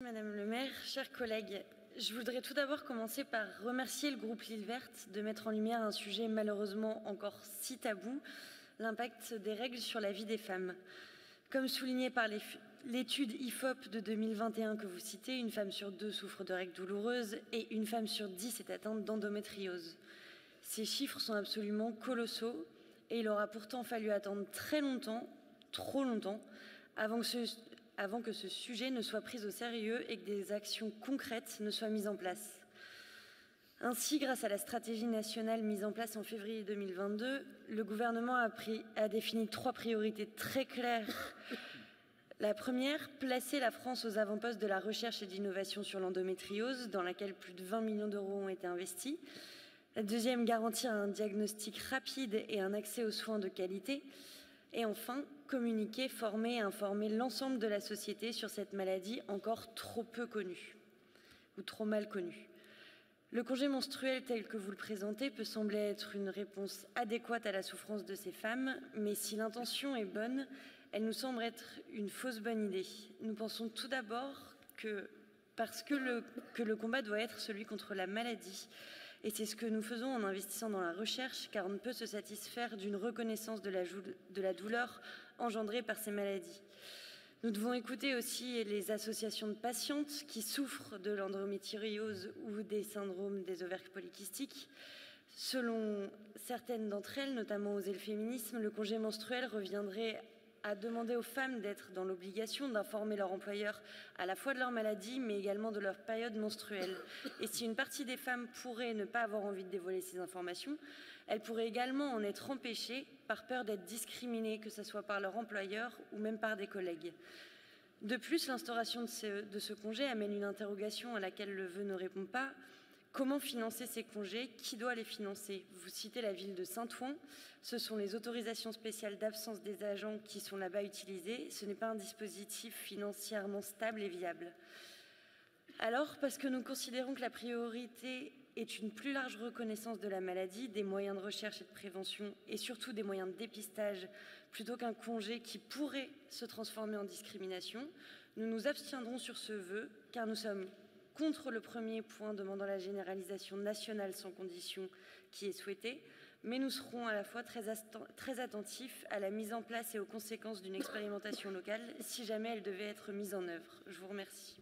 Madame le maire, chers collègues, je voudrais tout d'abord commencer par remercier le groupe L'Île Verte de mettre en lumière un sujet malheureusement encore si tabou, l'impact des règles sur la vie des femmes. Comme souligné par l'étude IFOP de 2021 que vous citez, une femme sur 2 souffre de règles douloureuses et une femme sur 10 est atteinte d'endométriose. Ces chiffres sont absolument colossaux et il aura pourtant fallu attendre très longtemps, trop longtemps, avant que ce sujet ne soit pris au sérieux et que des actions concrètes ne soient mises en place. Ainsi, grâce à la stratégie nationale mise en place en février 2022, le gouvernement a défini 3 priorités très claires. La première, placer la France aux avant-postes de la recherche et d'innovation sur l'endométriose, dans laquelle plus de 20 millions d'euros ont été investis. La deuxième, garantir un diagnostic rapide et un accès aux soins de qualité. Et enfin, communiquer, former et informer l'ensemble de la société sur cette maladie encore trop peu connue ou trop mal connue. Le congé menstruel tel que vous le présentez peut sembler être une réponse adéquate à la souffrance de ces femmes, mais si l'intention est bonne, elle nous semble être une fausse bonne idée. Nous pensons tout d'abord que le combat doit être celui contre la maladie. Et c'est ce que nous faisons en investissant dans la recherche, car on ne peut se satisfaire d'une reconnaissance de la douleur engendrée par ces maladies. Nous devons écouter aussi les associations de patientes qui souffrent de l'endométriose ou des syndromes des ovaires polykystiques. Selon certaines d'entre elles, notamment Oser le féminisme, le congé menstruel reviendrait à demander aux femmes d'être dans l'obligation d'informer leur employeur à la fois de leur maladie, mais également de leur période menstruelle. Et si une partie des femmes pourrait ne pas avoir envie de dévoiler ces informations, elles pourraient également en être empêchées par peur d'être discriminées, que ce soit par leur employeur ou même par des collègues. De plus, l'instauration de ce congé amène une interrogation à laquelle le vœu ne répond pas. Comment financer ces congés? Qui doit les financer? Vous citez la ville de Saint-Ouen. Ce sont les autorisations spéciales d'absence des agents qui sont là-bas utilisées. Ce n'est pas un dispositif financièrement stable et viable. Alors, parce que nous considérons que la priorité est une plus large reconnaissance de la maladie, des moyens de recherche et de prévention et surtout des moyens de dépistage, plutôt qu'un congé qui pourrait se transformer en discrimination, nous nous abstiendrons sur ce vœu, car nous sommes contre le premier point demandant la généralisation nationale sans condition qui est souhaitée, mais nous serons à la fois très attentifs à la mise en place et aux conséquences d'une expérimentation locale si jamais elle devait être mise en œuvre. Je vous remercie.